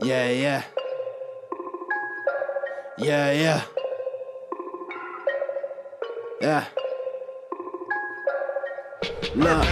Yeah, yeah. Yeah, yeah. Yeah. Look,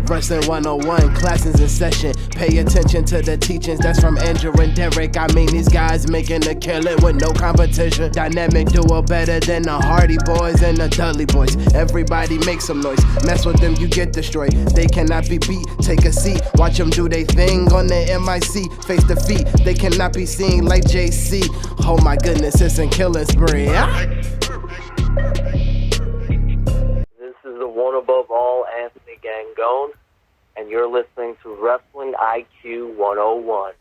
Wrestling 101, classes in session. Pay attention to the teachings, that's from Andrew and Derek. I mean, these guys making a killing with no competition. Dynamic duo better than the Hardy Boys and the Dudley Boys. Everybody make some noise, mess with them, you get destroyed. They cannot be beat, take a seat. Watch them do their thing on the MIC. Face defeat, they cannot be seen like JC. Oh my goodness, it's a killing spree. This is the one above all, Anthony Gangone, and you're listening to Wrestling IQ 101.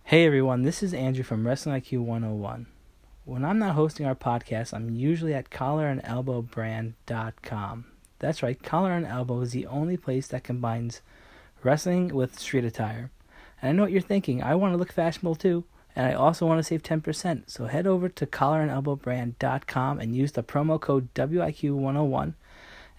Hey everyone, this is Andrew from Wrestling IQ 101. When I'm not hosting our podcast, I'm usually at collarandelbowbrand.com. That's right, Collar and Elbow is the only place that combines wrestling with street attire. And I know what you're thinking, I want to look fashionable too, and I also want to save 10%. So head over to collarandelbowbrand.com and use the promo code WIQ101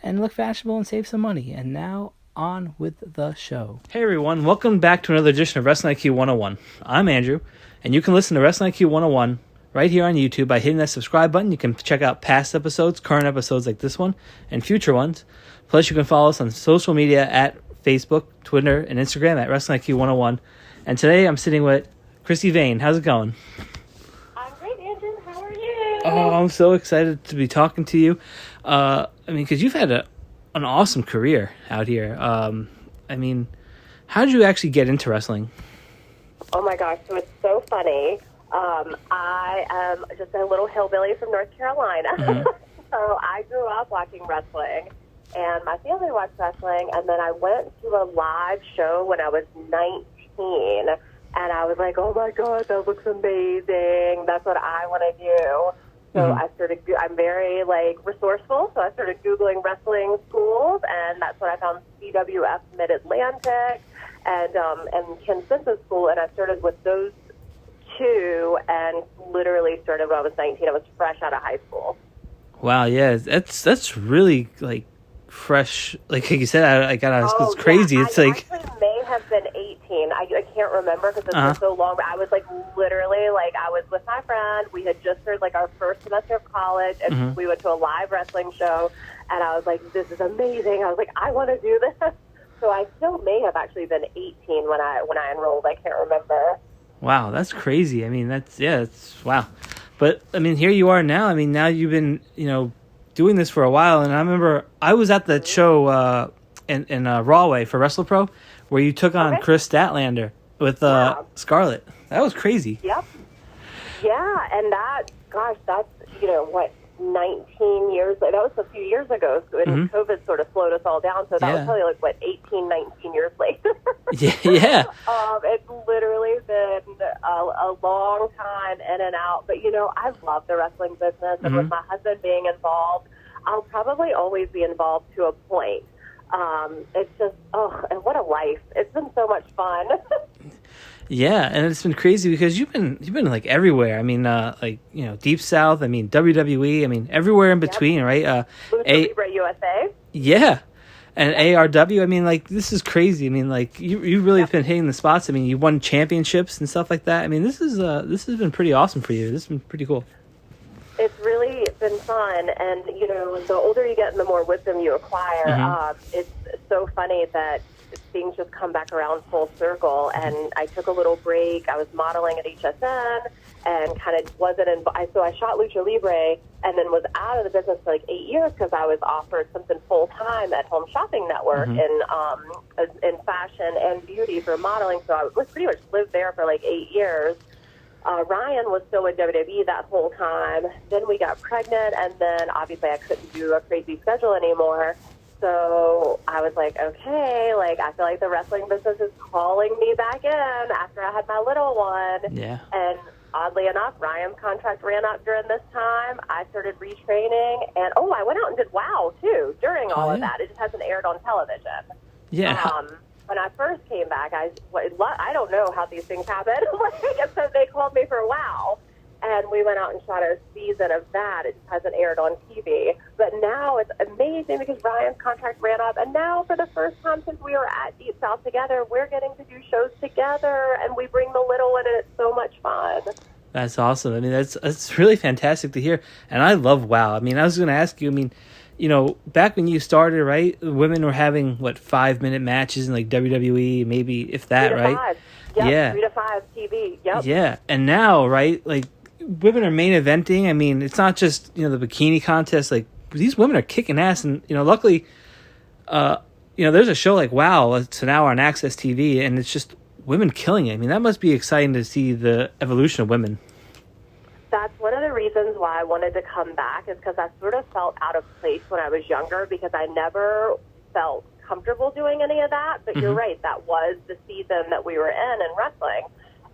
and look fashionable and save some money. And now, on with the show. Hey everyone, welcome back to another edition of Wrestling IQ 101. I'm Andrew, and you can listen to Wrestling IQ 101 right here on YouTube by hitting that subscribe button. You can check out past episodes, current episodes like this one, and future ones. Plus, you can follow us on social media at Facebook, Twitter, and Instagram at Wrestling IQ 101. And today I'm sitting with Krissy Vaine. How's it going? I'm great, Andrew. How are you? Oh, I'm so excited to be talking to you. Because you've had an awesome career out here. How did you actually get into wrestling? Oh my gosh, so it's so funny. I am just a little hillbilly from North Carolina. Mm-hmm. So I grew up watching wrestling, and my family watched wrestling, and then I went to a live show when I was 19, and I was like, oh my God, that looks amazing. That's what I want to do. So mm-hmm. I'm very, resourceful, so I started Googling wrestling schools, and that's when I found CWF Mid-Atlantic and Ken Spence's school, and I started with those two and literally started when I was 19. I was fresh out of high school. Wow, yeah, that's really, fresh. Like you said, I gotta ask, it's crazy. Yeah. It's I actually may have been 18. I can't remember because it's been so long, but I was literally I was with my friend. We had just started our first semester of college, and mm-hmm. we went to a live wrestling show, and I was like, this is amazing. I was like, I want to do this. So I still may have actually been 18 when I enrolled. I can't remember. Wow, that's crazy. It's wow. But here you are now. Now you've been doing this for a while, and I remember I was at that show in Rahway for WrestlePro where you took on Chris Statlander with Scarlett. That was crazy. Yep. Yeah, and that's 19 years. That was a few years ago, and mm-hmm. COVID sort of slowed us all down. So that was probably 18, 19 years later. Yeah. It's literally been a long time in and out. But I love the wrestling business, and mm-hmm. with my husband being involved, I'll probably always be involved to a point. It's just and what a life! It's been so much fun. Yeah, and it's been crazy because you've been everywhere. Deep South. WWE. Everywhere in between, right? Lucha Libre USA. Yeah, and ARW. This is crazy. You really have been hitting the spots. You won championships and stuff like that. This has been pretty awesome for you. This has been pretty cool. It's really been fun, and the older you get and the more wisdom you acquire. Mm-hmm. It's so funny that things just come back around full circle. And I took a little break. I was modeling at HSN and kind of wasn't so I shot Lucha Libre and then was out of the business for 8 years because I was offered something full time at Home Shopping Network mm-hmm. in fashion and beauty for modeling. So I was pretty much lived there for 8 years. Ryan was still with WWE that whole time. Then we got pregnant, and then obviously I couldn't do a crazy schedule anymore. So I was like, okay, I feel like the wrestling business is calling me back in after I had my little one. Yeah. And oddly enough, Ryan's contract ran up during this time. I started retraining, and I went out and did WOW too during all of that. It just hasn't aired on television. Yeah. When I first came back, I don't know how these things happen. So they called me for WOW, and we went out and shot a season of that. It just hasn't aired on TV. But now it's amazing because Ryan's contract ran up, and now for the first time since we were at Deep South together, we're getting to do shows together, and we bring the little one, and it's so much fun. That's awesome. I mean, that's really fantastic to hear. And I love WoW. I mean, I was going to ask you, I mean, you know, back when you started, right, women were having, 5-minute matches in, like, WWE, maybe, if that, 3 to right? 5. Yep, yeah. 3 to 5 TV. Yep. Yeah. And now, right, like, women are main eventing. I mean, it's not just, the bikini contest. Like, these women are kicking ass. And, luckily, there's a show like WoW. It's an hour on Access TV, and it's just women killing it. I mean, that must be exciting to see the evolution of women. That's one of the reasons why I wanted to come back, is because I sort of felt out of place when I was younger because I never felt comfortable doing any of that. But you're right, that was the season that we were in wrestling.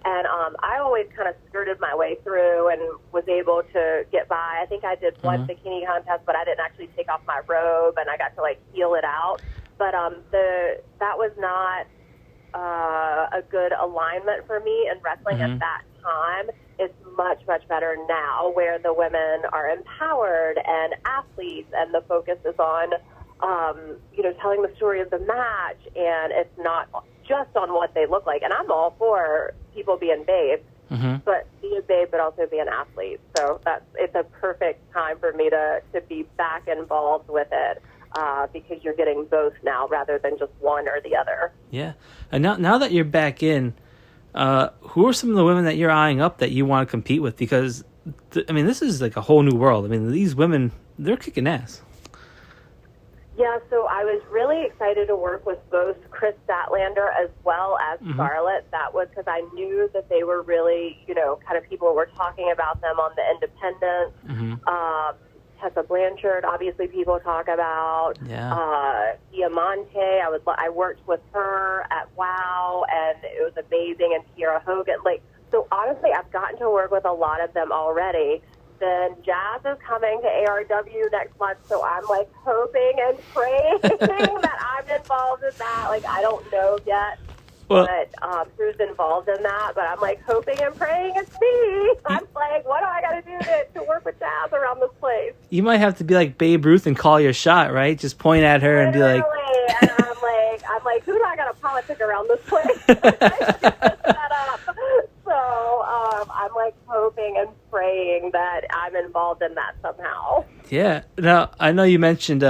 And I always kind of skirted my way through and was able to get by. I think I did one bikini contest, but I didn't actually take off my robe, and I got to, heel it out. But that was not a good alignment for me in wrestling at that time. It's much, much better now, where the women are empowered and athletes, and the focus is on, telling the story of the match, and it's not just on what they look like. And I'm all for people being babes, but be a babe, but also be an athlete. So it's a perfect time for me to be back involved with it, because you're getting both now rather than just one or the other. Yeah. And now that you're back in, who are some of the women that you're eyeing up that you want to compete with? Because, this is like a whole new world. I mean, these women, they're kicking ass. Yeah, so I was really excited to work with both Chris Statlander as well as Scarlett. That was because I knew that they were really, kind of people were talking about them on the independents. Tessa Blanchard, obviously people talk about. Yeah. Diamante, I worked with her at WoW, and it was amazing. And Kiera Hogan, so honestly, I've gotten to work with a lot of them already. Then Jazz is coming to ARW next month, so I'm hoping and praying that I'm involved in that. I don't know yet. But who's involved in that? But I'm hoping and praying it's me. I'm what do I got to do to work with Jazz around this place? You might have to be like Babe Ruth and call your shot, right? Just point at her and be like, and I'm who do I got to politic around this place? Set up. So I'm hoping and praying that I'm involved in that somehow. Yeah. Now I know you mentioned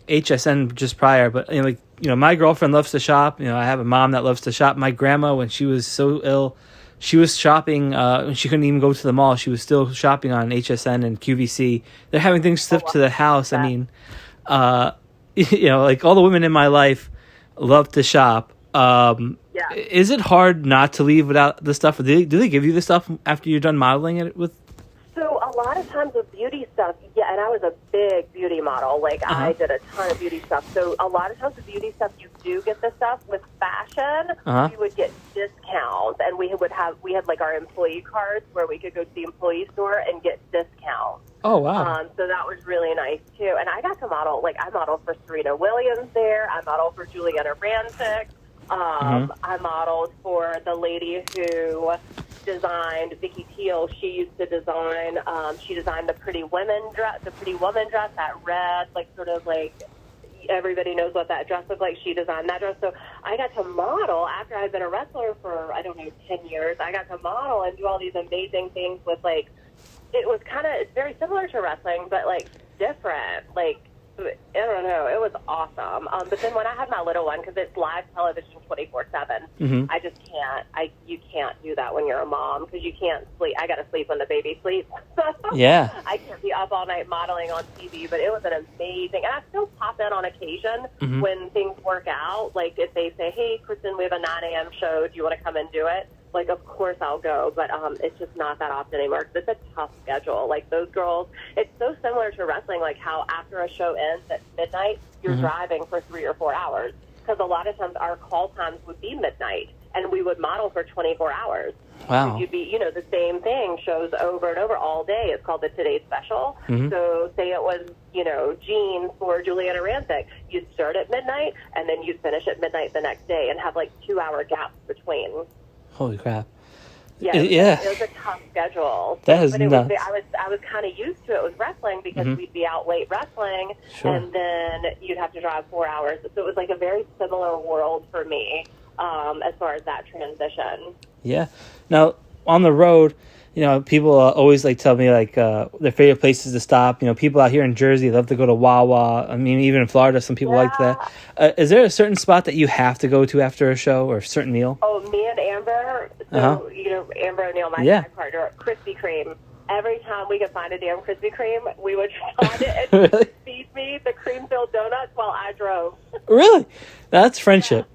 HSN just prior, but my girlfriend loves to shop. I have a mom that loves to shop. My grandma, when she was so ill, she was shopping. When she couldn't even go to the mall, she was still shopping on HSN and QVC. They're having things shipped to the house. Yeah. I mean, all the women in my life love to shop. Yeah. Is it hard not to leave without the stuff? Do they give you the stuff after you're done modeling it with? So a lot of times with beauty stuff, yeah, and I was a big beauty model. I did a ton of beauty stuff. So a lot of times with beauty stuff, you do get the stuff. With fashion, we would get discounts, and we had our employee cards where we could go to the employee store and get discounts. Oh, wow. So that was really nice, too. And I got to model, I modeled for Serena Williams there. I modeled for Juliana Rancic. I modeled for the lady who designed Vicky Teal. She used to design. She designed the Pretty Woman dress, that red, everybody knows what that dress looked like. She designed that dress. So I got to model after I'd been a wrestler for 10 years. I got to model and do all these amazing things with it's very similar to wrestling, but different. I don't know. It was awesome. But then when I had my little one, because it's live television 24/7, I just can't. You can't do that when you're a mom because you can't sleep. I got to sleep when the baby sleeps. Yeah. I can't be up all night modeling on TV. But it was an amazing. And I still pop in on occasion when things work out. If they say, "Hey, Kristen, we have a 9 a.m. show. Do you want to come and do it?" Of course I'll go, but it's just not that often anymore because it's a tough schedule. Those girls, it's so similar to wrestling, how after a show ends at midnight, you're driving for 3 or 4 hours because a lot of times our call times would be midnight, and we would model for 24 hours. Wow. You'd be, the same thing, shows over and over all day. It's called the Today Special. So say it was, jeans for Juliana Rancic. You'd start at midnight, and then you'd finish at midnight the next day and have 2-hour gaps between. Holy crap. Yeah, it was a tough schedule. schedule. That is but it nuts. I was kind of used to it with wrestling because we'd be out late wrestling, Sure. and then you'd have to drive 4 hours. So it was like a very similar world for me as far as that transition. Yeah. Now, on the road, you know, people always like tell me like their favorite places to stop. You know, people out here in Jersey love to go to Wawa. I mean, even in Florida, some people like that. Is there a certain spot that you have to go to after a show or a certain meal? Oh, me and Amber, so, you know, Amber O'Neill, my partner, Krispy Kreme. Every time we could find a damn Krispy Kreme, we would find it and Really? feed me the cream-filled donuts while I drove. Really? That's friendship.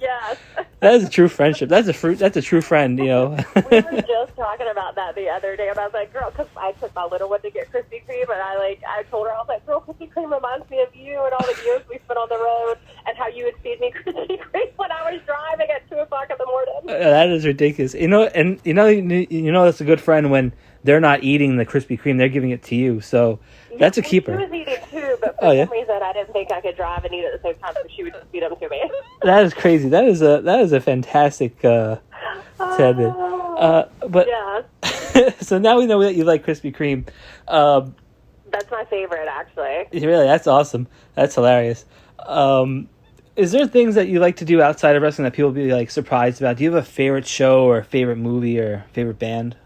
Yes. That is a true friendship. That's a true friend, you know. We were just talking about that the other day, and I was like, girl, because I took my little one to get Krispy Kreme, and I told her, I was like, girl, Krispy Kreme reminds me of you and all the years we spent on the road, and how you would feed me Krispy Kreme when I was driving at 2 o'clock in the morning. That is ridiculous. You know, and you know that's a good friend when they're not eating the Krispy Kreme, they're giving it to you. So that's a keeper. She was eating too, but for some reason I didn't think I could drive and eat at the same time, so she would just feed them to me. That is crazy. That is a fantastic tidbit. But yeah. So now we know that you like Krispy Kreme. That's my favorite, actually. Really, that's awesome. That's hilarious. Is there things that you like to do outside of wrestling that people be like surprised about? Do you have a favorite show or a favorite movie or favorite band?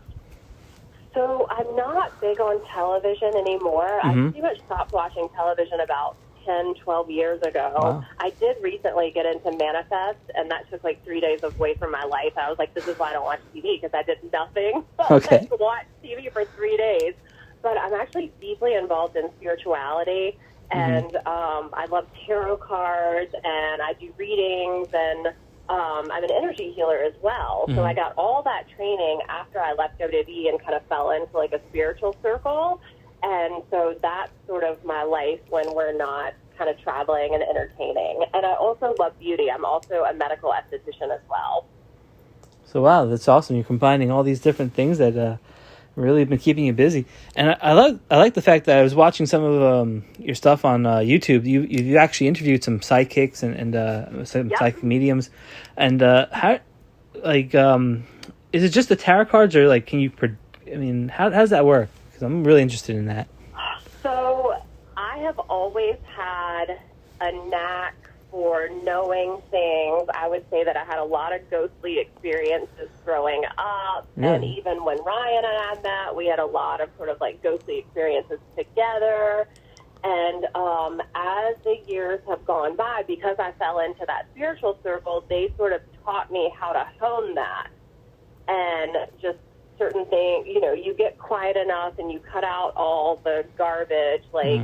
So I'm not big on television anymore. I pretty much stopped watching television about 10, 12 years ago. Wow. I did recently get into Manifest, and that took like 3 days away from my life. I was like, this is why I don't watch TV, because I did nothing but watch TV for 3 days. But I'm actually deeply involved in spirituality, and I love tarot cards, and I do readings, and I'm an energy healer as well. So I got all that training after I left WWE and kind of fell into like a spiritual circle. And so that's sort of my life when we're not kind of traveling and entertaining. And I also love beauty. I'm also a medical esthetician as well. So wow, that's awesome. You're combining all these different things that really have been keeping you busy. And I like the fact that I was watching some of your stuff on YouTube. You actually interviewed some psychics and some psychic mediums. And how is it just the tarot cards, or like how does that work? Because I'm really interested in that. So I have always had a knack for knowing things. I would say that I had a lot of ghostly experiences growing up. Really? And even when Ryan and I met, we had a lot of sort of like ghostly experiences together. And as the years have gone by, because I fell into that spiritual circle, they sort of taught me how to hone that. And just certain things, you know, you get quiet enough and you cut out all the garbage, like,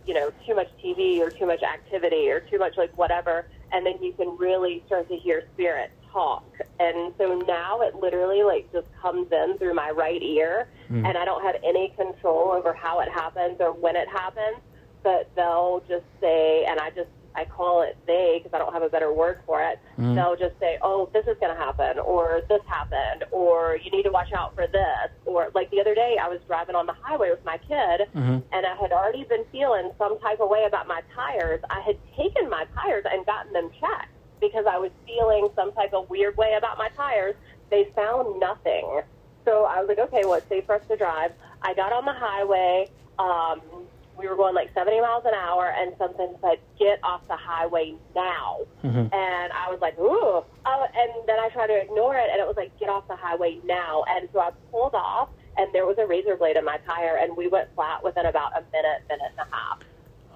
you know, too much TV or too much activity or too much like whatever, and then you can really start to hear spirit talk. And so now it literally like just comes in through my right ear, and I don't have any control over how it happens or when it happens, but they'll just say, and I call it they because I don't have a better word for it. They'll just say, oh, this is going to happen, or this happened, or you need to watch out for this. Or like the other day, I was driving on the highway with my kid, and I had already been feeling some type of way about my tires. I had taken my tires and gotten them checked because I was feeling some type of weird way about my tires. They found nothing. So I was like, okay, well, it's safe for us to drive. I got on the highway. We were going like 70 miles an hour, and something said, get off the highway now. And I was like, ooh. And then I tried to ignore it, and it was like, get off the highway now. And so I pulled off, and there was a razor blade in my tire, and we went flat within about a minute and a half.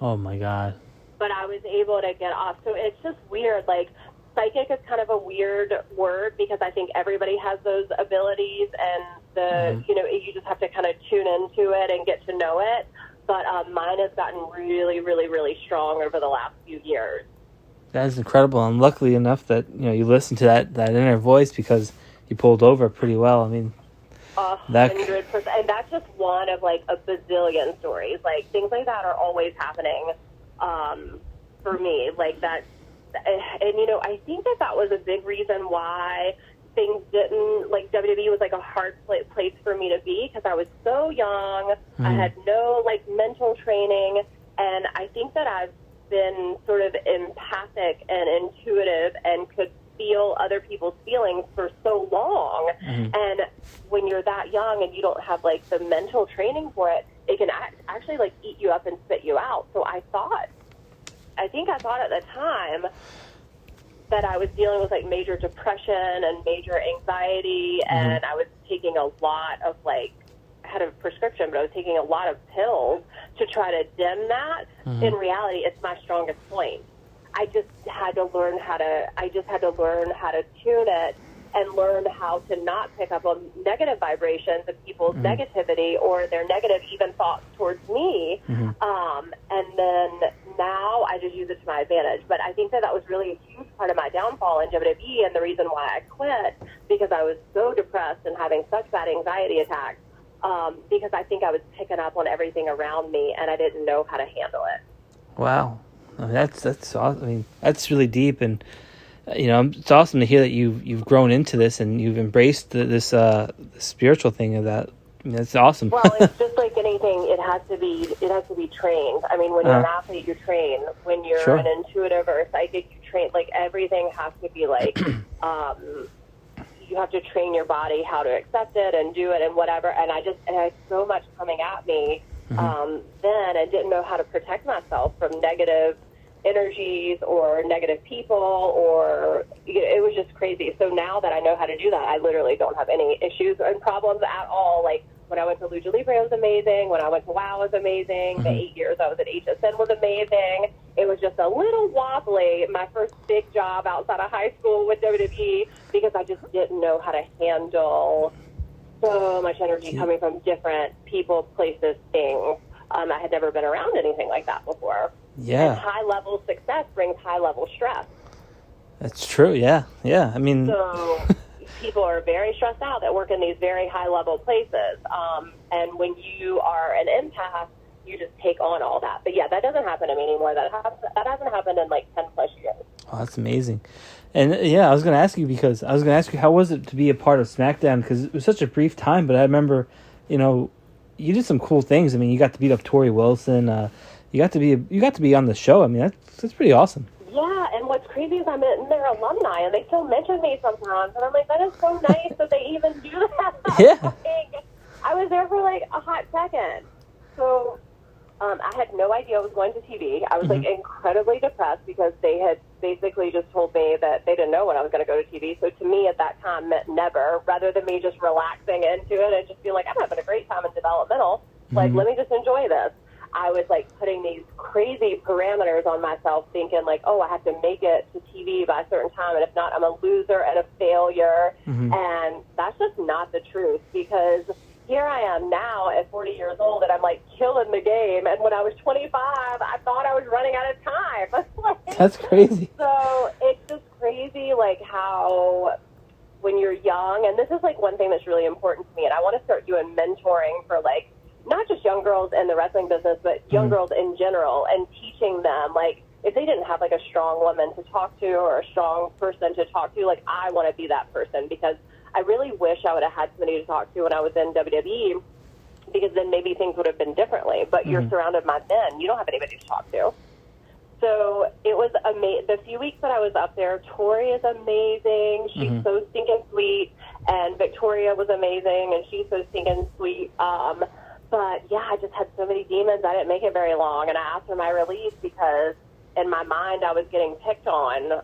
Oh, my God. But I was able to get off. So it's just weird. Like, psychic is kind of a weird word because I think everybody has those abilities, and you know, you just have to kind of tune into it and get to know it. But mine has gotten really, really, really strong over the last few years. That is incredible. And luckily enough that, you know, you listened to that inner voice because you pulled over pretty well. I mean, 100%. And that's just one of like a bazillion stories. Like things like that are always happening for me. Like that. And, you know, I think that was a big reason why things didn't, like, WWE was, like, a hard place for me to be because I was so young. I had no, like, mental training, and I think that I've been sort of empathic and intuitive and could feel other people's feelings for so long. And when you're that young and you don't have like the mental training for it, it can actually like eat you up and spit you out. So I thought at the time that I was dealing with like major depression and major anxiety, and I was taking a lot of like, I had a prescription, but I was taking a lot of pills to try to dim that. In reality, it's my strongest point. I just had to learn how to tune it and learn how to not pick up on negative vibrations of people's negativity or their negative even thoughts towards me. And then now I just use it to my advantage. But I think that was really a huge part of my downfall in WWE, and the reason why I quit, because I was so depressed and having such bad anxiety attacks, because I think I was picking up on everything around me and I didn't know how to handle it. Wow. I mean, that's awesome. I mean, that's really deep, and it's awesome to hear that you've grown into this and you've embraced this spiritual thing of that. I mean, that's awesome. Well, it's just like anything; it has to be trained. I mean, when you're an athlete, you train. When you're an intuitive or a psychic, you train. Like everything has to be like, you have to train your body how to accept it and do it and whatever. And I had so much coming at me then, and didn't know how to protect myself from negative energies or negative people, or it was just crazy. So now that I know how to do that, I literally don't have any issues and problems at all. Like when I went to Lucha Libre, it was amazing. When I went to WOW, it was amazing. The 8 years I was at HSN was amazing. It was just a little wobbly, my first big job outside of high school with WWE, because I just didn't know how to handle so much energy coming from different people, places, things. I had never been around anything like that before. Yeah. And high-level success brings high-level stress. That's true, yeah. I mean... So people are very stressed out that work in these very high-level places. And when you are an empath, you just take on all that. But yeah, that doesn't happen to me anymore. That hasn't happened in like 10-plus years. Oh, that's amazing. And I was going to ask you, how was it to be a part of SmackDown? Because it was such a brief time, but I remember, you did some cool things. I mean, you got to beat up Tori Wilson. You got to be on the show. I mean, that's pretty awesome. Yeah, and what's crazy is I'm in their alumni, and they still mention me sometimes, and I'm like, that is so nice that they even do that. Yeah. I was there for like a hot second. So I had no idea I was going to TV. I was like incredibly depressed because they had basically just told me that they didn't know when I was going to go to TV. So to me at that time meant never, rather than me just relaxing into it and just being like, I'm having a great time in developmental. Like, let me just enjoy this. I was like putting these crazy parameters on myself, thinking like, oh, I have to make it to TV by a certain time, and if not, I'm a loser and a failure. And that's just not the truth, because here I am now at 40 years old, and I'm like killing the game. And when I was 25, I thought I was running out of time. That's crazy. So it's just crazy, like how when you're young, and this is like one thing that's really important to me, and I want to start doing mentoring for like not just young girls in the wrestling business, but young girls in general, and teaching them, like, if they didn't have, like, a strong woman to talk to or a strong person to talk to, like, I want to be that person, because I really wish I would have had somebody to talk to when I was in WWE, because then maybe things would have been differently. But you're surrounded by men. You don't have anybody to talk to. So it was amazing. The few weeks that I was up there, Tori is amazing. She's so stinking sweet. And Victoria was amazing, and she's so stinking sweet. But, yeah, I just had so many demons, I didn't make it very long. And I asked for my release because in my mind I was getting picked on.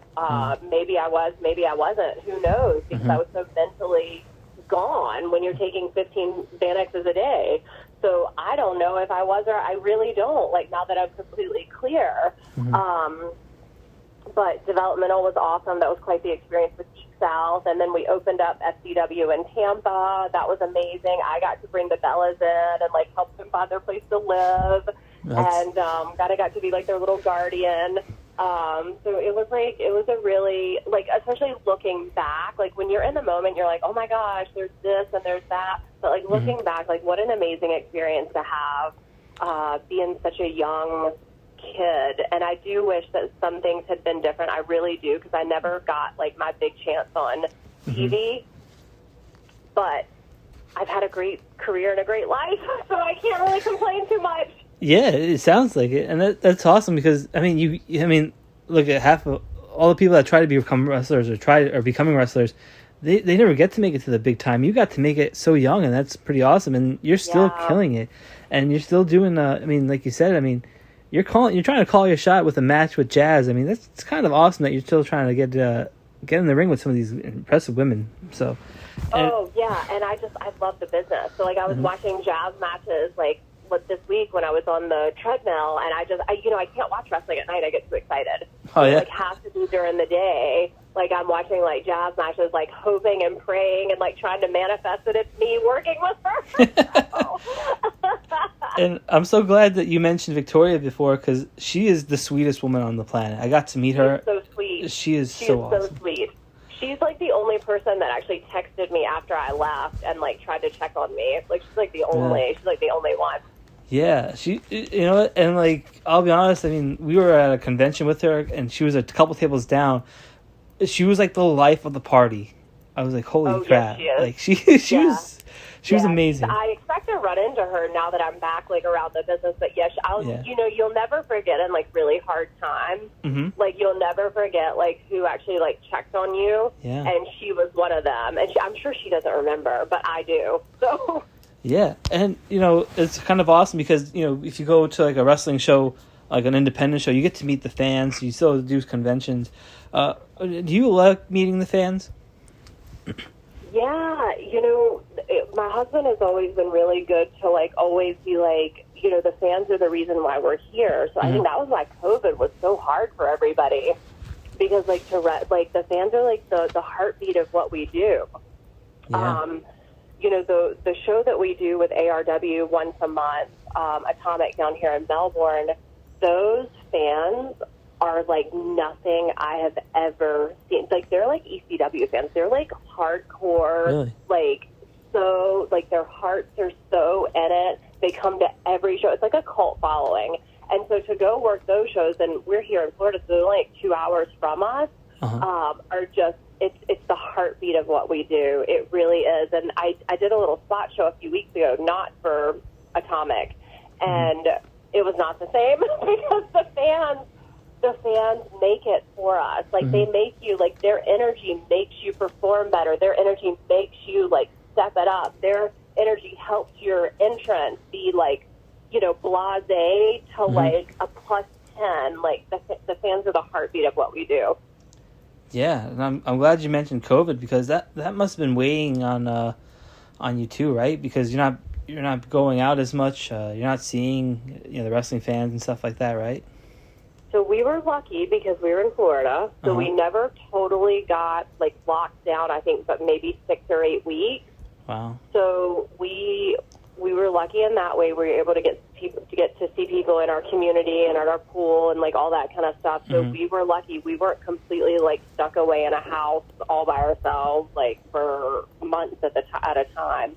Maybe I was, maybe I wasn't. Who knows? Because I was so mentally gone when you're taking 15 Xanaxes a day. So I don't know if I was, or I really don't, like, now that I'm completely clear. But developmental was awesome. That was quite the experience with Deep South. And then we opened up SCW in Tampa. That was amazing. I got to bring the Bellas in and, like, help them find their place to live. And I got to be, like, their little guardian. So it was a really, like, especially looking back, like, when you're in the moment, you're like, oh, my gosh, there's this and there's that. But, like, looking back, like, what an amazing experience to have being such a young kid. And I do wish that some things had been different. I really do, because I never got, like, my big chance on TV. But I've had a great career and a great life, so I can't really complain too much. Yeah, it sounds like it, and that's awesome, because I mean, look at half of all the people that try to become wrestlers or are becoming wrestlers. they never get to make it to the big time. You got to make it so young, and that's pretty awesome. And you're still killing it, and you're still doing. I mean, like you said, I mean, you're trying to call your shot with a match with Jazz. I mean, it's kind of awesome that you're still trying to get in the ring with some of these impressive women. So. And I love the business. So like I was watching Jazz matches like this week when I was on the treadmill, and I can't watch wrestling at night. I get too excited. Oh yeah. It like has to be during the day. Like I'm watching like Jazz matches, like hoping and praying and like trying to manifest that it's me working with her. And I'm so glad that you mentioned Victoria before, because she is the sweetest woman on the planet. I got to meet her. She's so sweet. She is so awesome. So sweet. She's like the only person that actually texted me after I left and like tried to check on me. Like she's like the only one. Yeah, she, and like I'll be honest. I mean, we were at a convention with her, and she was a couple tables down. She was like the life of the party. I was like, holy crap! Yes, she is. Like she was amazing. I expect to run into her now that I'm back, like around the business. But you'll never forget in like really hard times. Mm-hmm. Like you'll never forget like who actually like checked on you. Yeah. And she was one of them. And I'm sure she doesn't remember, but I do. So. Yeah, and it's kind of awesome because if you go to like a wrestling show, like an independent show, you get to meet the fans. You still do conventions. Do you like meeting the fans? Yeah, my husband has always been really good to like always be like, the fans are the reason why we're here. So I think that was why COVID was so hard for everybody, because like the fans are like the heartbeat of what we do. Yeah. The show that we do with ARW once a month, Atomic down here in Melbourne, those fans are like nothing I have ever seen. Like they're like ECW fans. They're like hardcore, really? Like so, like their hearts are so in it. They come to every show. It's like a cult following. And so to go work those shows, and we're here in Florida, so they're only like 2 hours from us, are just, it's the heartbeat of what we do. It really is. And I did a little spot show a few weeks ago, not for Atomic, and it was not the same because the fans make it for us. Like they make you, like their energy makes you perform better. Their energy makes you like step it up. Their energy helps your entrance be like, blasé to like a +10. Like the fans are the heartbeat of what we do. Yeah, and I'm glad you mentioned COVID, because that must have been weighing on you too, right? Because you're not going out as much. You're not seeing the wrestling fans and stuff like that, right? So we were lucky because we were in Florida, so we never totally got like locked down. I think, but maybe 6 or 8 weeks. Wow. So we were lucky in that way. We were able to get to see people in our community and at our pool and like all that kind of stuff. So we were lucky. We weren't completely like stuck away in a house all by ourselves like for months at a time.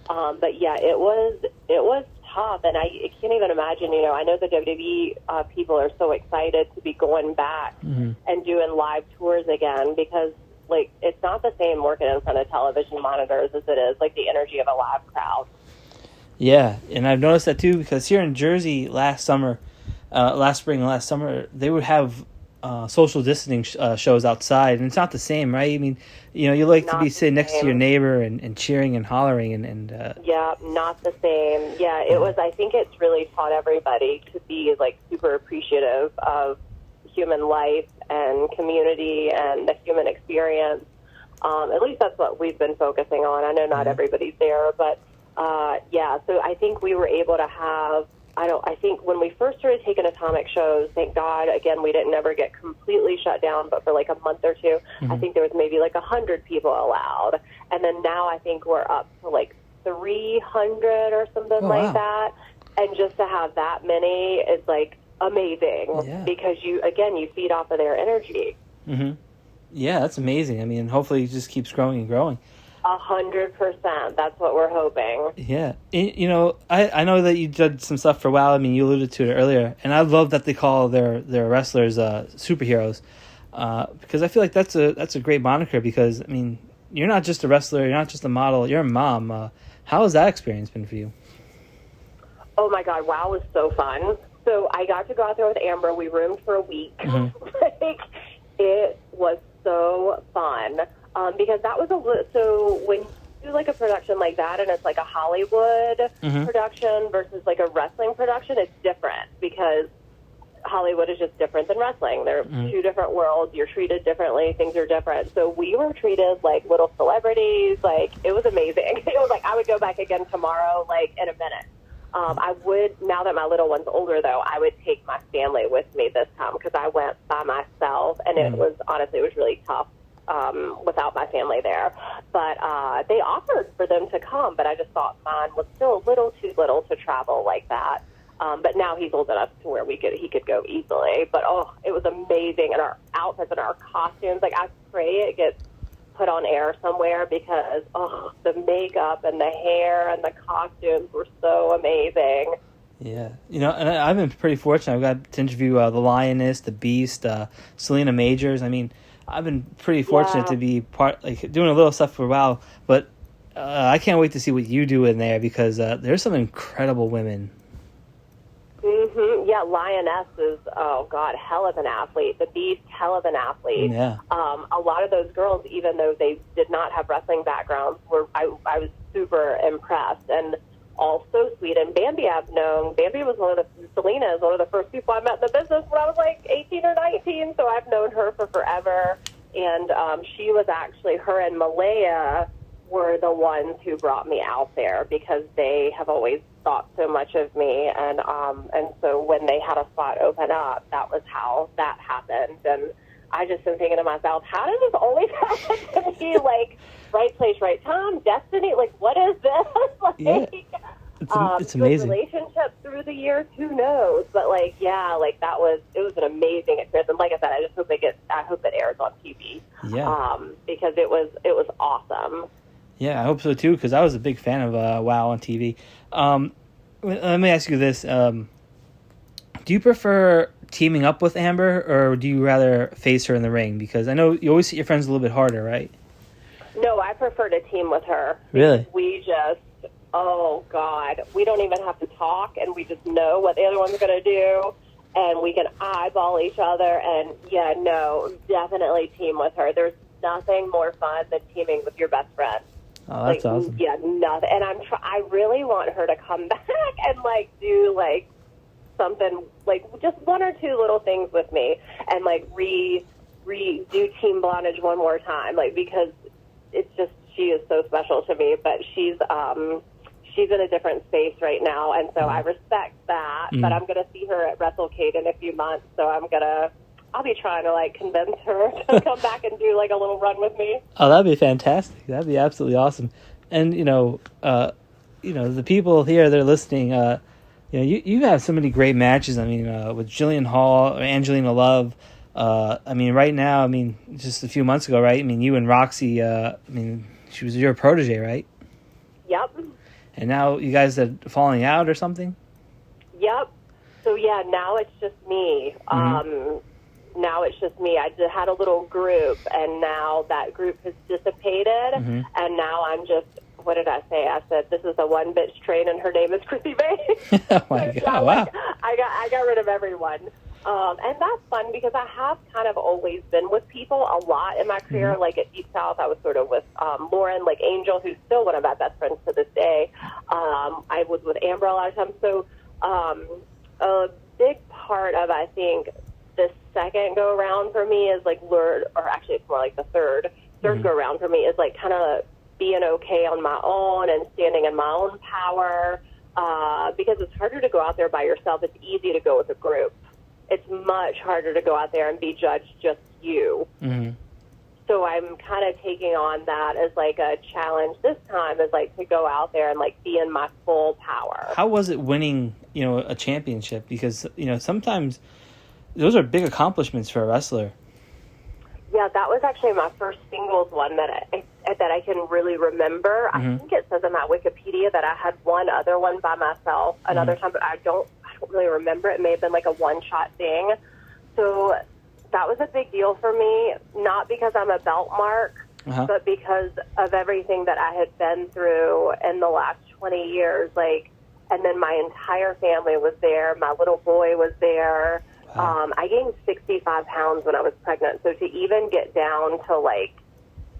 But yeah, it was tough, and I can't even imagine. I know the WWE people are so excited to be going back and doing live tours again, because like it's not the same working in front of television monitors as it is like the energy of a live crowd. Yeah, and I've noticed that too, because here in Jersey last spring and last summer, they would have social distancing shows outside, and it's not the same, right? I mean, you like to be sitting next to your neighbor and cheering and hollering and yeah, not the same. Yeah, it was. I think it's really taught everybody to be like super appreciative of human life and community and the human experience. At least that's what we've been focusing on. I know not everybody's there, but yeah. So I think we were able to have. I think when we first started taking Atomic shows, thank God, again, we didn't ever get completely shut down, but for like a month or two, I think there was maybe like 100 people allowed. And then now I think we're up to like 300 or something like that. And just to have that many is like amazing because you feed off of their energy. Yeah, that's amazing. I mean, hopefully it just keeps growing and growing. 100%. That's what we're hoping. Yeah. I know that you did some stuff for WoW. I mean, you alluded to it earlier. And I love that they call their wrestlers superheroes. Because I feel like that's a great moniker, because, I mean, you're not just a wrestler. You're not just a model. You're a mom. How has that experience been for you? Oh, my God. WoW was so fun. So I got to go out there with Amber. We roomed for a week. Like, it was so fun. because that was so when you do like a production like that and it's like a Hollywood production versus like a wrestling production, it's different because Hollywood is just different than wrestling. They're two different worlds. You're treated differently. Things are different. So we were treated like little celebrities. Like, it was amazing. It was like I would go back again tomorrow, like in a minute. I would, now that my little one's older, though, I would take my family with me this time because I went by myself, and it was, honestly, it was really tough without my family there. But they offered for them to come, but I just thought mine was still a little too little to travel like that. But now he's old enough to where he could go easily. But, it was amazing. And our outfits and our costumes, like, I pray it gets put on air somewhere because, the makeup and the hair and the costumes were so amazing. Yeah. And I've been pretty fortunate. I've got to interview the Lioness, the Beast, Selena Majors. I mean, I've been pretty fortunate to be doing a little stuff for a while. But I can't wait to see what you do in there because there's some incredible women. Yeah, Lioness is, hell of an athlete. The Beast, hell of an athlete. Yeah. A lot of those girls, even though they did not have wrestling backgrounds, I was super impressed and all so sweet. And Bambi Selena is one of the first people I met in the business when I was like 18 or 19, so I've known her for forever. And she was actually, her and Malaya were the ones who brought me out there because they have always thought so much of me, and so when they had a spot open up, that was how that happened. And I just been thinking to myself, how does this always happen to me? Like, right place, right time, destiny. Like, what is this? It's amazing. Relationships through the years, who knows? But it was an amazing experience. And like I said, I just hope I hope it airs on TV. Yeah. Because it was awesome. Yeah, I hope so too, because I was a big fan of WoW on TV. Let me ask you this. Do you prefer teaming up with Amber, or do you rather face her in the ring? Because I know you always hit your friends a little bit harder, right? No, I prefer to team with her. Really? We just, we don't even have to talk, and we just know what the other one's going to do, and we can eyeball each other, and definitely team with her. There's nothing more fun than teaming with your best friend. Oh, that's awesome. Yeah, nothing. And I really want her to come back and do something, just one or two little things with me, and do Team Blondage one more time, because it's just, she is so special to me. But she's in a different space right now, and so I respect that. But I'm going to see her at WrestleCade in a few months, so I'll be trying to convince her to come back and do a little run with me. Oh, that'd be fantastic. That'd be absolutely awesome. And the people here, they're listening. You have so many great matches. I mean, with Jillian Hall or Angelina Love. Right now. Just a few months ago, right? You and Roxy. She was your protege, right? Yep. And now you guys are falling out or something. Yep. So now it's just me. Now it's just me. I just had a little group, and now that group has dissipated, and now I'm just, what did I say? I said, this is a one bitch train, and her name is Krissy Vaine. Oh, my God, wow. I got rid of everyone. And that's fun, because I have kind of always been with people a lot in my career. At Deep South, I was sort of with Lauren, Angel, who's still one of my best friends to this day. I was with Amber a lot of times. So a big part of, I think, the second go around for me is it's more the third go around for me is kind of being okay on my own and standing in my own power, because it's harder to go out there by yourself. It's easy to go with a group. It's much harder to go out there and be judged just you. So I'm kind of taking on that as a challenge this time, is to go out there and be in my full power. How was it winning a championship? Because sometimes those are big accomplishments for a wrestler. Yeah, that was actually my first singles one that I can really remember. I think it says in my Wikipedia that I had one other one by myself another time, but I don't really remember. It may have been a one-shot thing. So that was a big deal for me, not because I'm a belt mark, but because of everything that I had been through in the last 20 years. And then my entire family was there. My little boy was there. I gained 65 pounds when I was pregnant. So to even get down to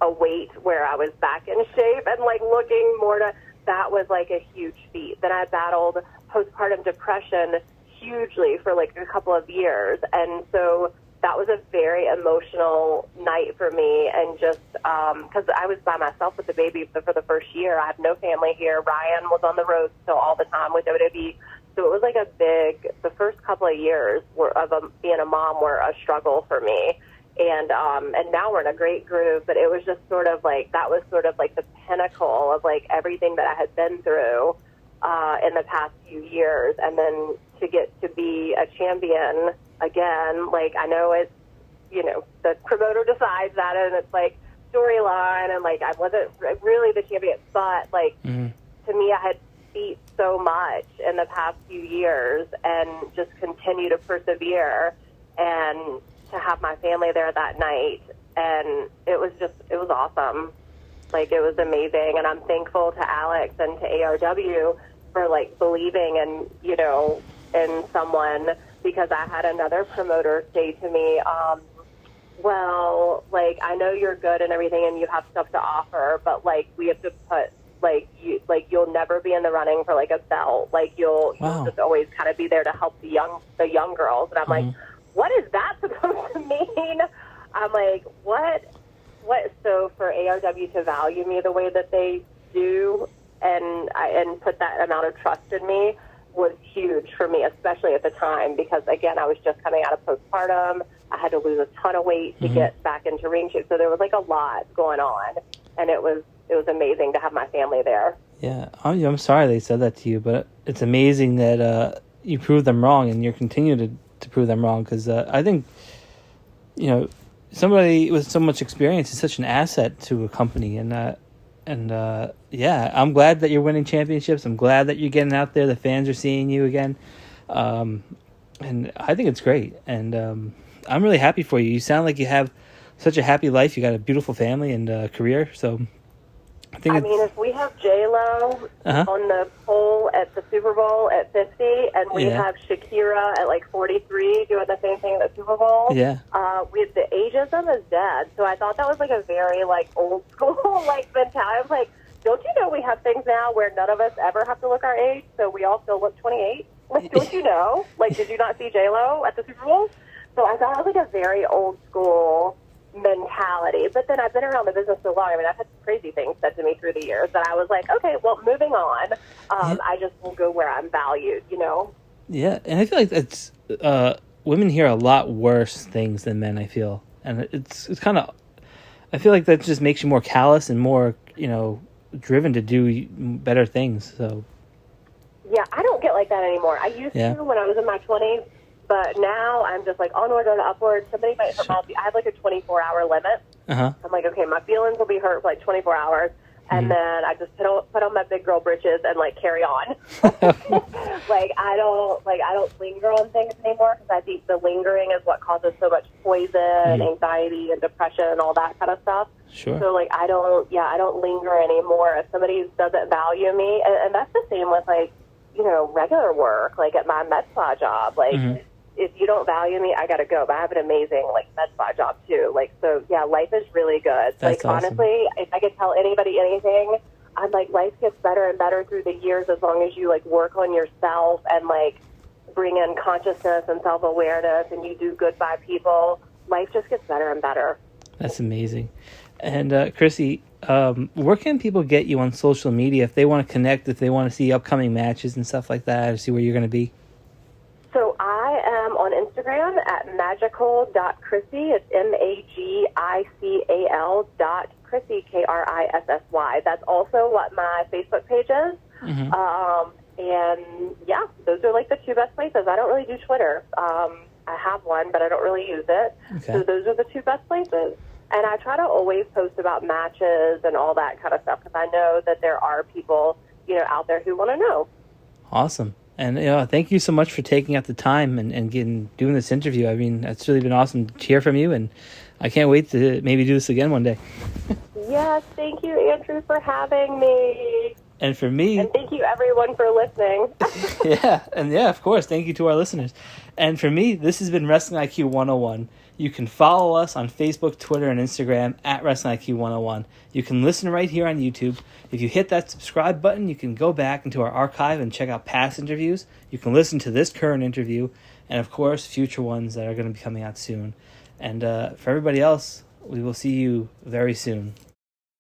a weight where I was back in shape and like looking more to, that was like a huge feat. Then I battled postpartum depression hugely for like a couple of years. And so that was a very emotional night for me. And just because I was by myself with the baby for the first year. I have no family here. Ryan was on the road still all the time with WWE. So it was like the first couple of years of being a mom were a struggle for me. And now we're in a great group, but it was just sort of like, that was sort of like the pinnacle of like everything that I had been through in the past few years. And then to get to be a champion again, like I know it's, the promoter decides that and it's like storyline and like I wasn't really the champion, but like to me I had beat so much in the past few years and just continue to persevere and to have my family there that night. And it was awesome. Like it was amazing. And I'm thankful to Alex and to ARW for like believing in someone, because I had another promoter say to me, well, like, I know you're good and everything and you have stuff to offer, but like we have to put you'll never be in the running for like a belt. Like you'll just always kind of be there to help the young girls. And I'm like, what is that supposed to mean? I'm like, what? So for ARW to value me the way that they do and put that amount of trust in me was huge for me, especially at the time, because again, I was just coming out of postpartum. I had to lose a ton of weight to get back into ring shape. So there was like a lot going on, and it was amazing to have my family there. Yeah, I'm sorry they said that to you, but it's amazing that you proved them wrong and you're continuing to prove them wrong, because I think, somebody with so much experience is such an asset to a company. And I'm glad that you're winning championships. I'm glad that you're getting out there. The fans are seeing you again. And I think it's great. And I'm really happy for you. You sound like you have such a happy life. You got a beautiful family and career. So I mean, if we have J-Lo on the pole at the Super Bowl at 50, and we have Shakira at like 43 doing the same thing at the Super Bowl, the ageism is dead. So I thought that was like a very like old school like mentality. I was like, don't you know we have things now where none of us ever have to look our age, so we all still look 28? Like, don't you know? Like, did you not see J-Lo at the Super Bowl? So I thought it was like a very old school mentality. But then I've been around the business so long. I mean, I've had crazy things said to me through the years that I was like, okay, well, moving on. I just will go where I'm valued, Yeah, and I feel like it's women hear a lot worse things than men, I feel. And it's kind of, I feel like that just makes you more callous and more, driven to do better things. So yeah, I don't get like that anymore. I used to when I was in my 20s. But now I'm just like onward and upward. Somebody might hurt my feelings. I have like a 24-hour limit. I'm like, okay, my feelings will be hurt for like 24 hours. And then I just put on my big girl britches and like carry on. I don't linger on things anymore, because I think the lingering is what causes so much poison, anxiety, and depression and all that kind of stuff. Sure. So like I don't linger anymore. If somebody doesn't value me, and that's the same with like, regular work, like at my med spa job, like. If you don't value me, I gotta go. But I have an amazing med spa job too. So yeah, life is really good. That's awesome. Honestly, if I could tell anybody anything, I'm like, life gets better and better through the years as long as you work on yourself and bring in consciousness and self-awareness, and you do good by people. Life just gets better and better. That's amazing. And Krissy, where can people get you on social media if they want to connect, if they want to see upcoming matches and stuff like that, or see where you're going to be? So I am on Instagram at magical.krissy. It's MAGICAL .Krissy, KRISSY. That's also what my Facebook page is. And yeah, those are the two best places. I don't really do Twitter. I have one, but I don't really use it. Okay. So those are the two best places. And I try to always post about matches and all that kind of stuff, because I know that there are people, out there who want to know. Awesome. And thank you so much for taking out the time and doing this interview. I mean, it's really been awesome to hear from you, and I can't wait to maybe do this again one day. Yes, thank you, Andrew, for having me. And for me... And thank you, everyone, for listening. Yeah, of course. Thank you to our listeners. And for me, this has been Wrestling IQ 101. You can follow us on Facebook, Twitter, and Instagram at Wrestling IQ 101. You can listen right here on YouTube. If you hit that subscribe button, you can go back into our archive and check out past interviews. You can listen to this current interview, and of course, future ones that are going to be coming out soon. And for everybody else, we will see you very soon.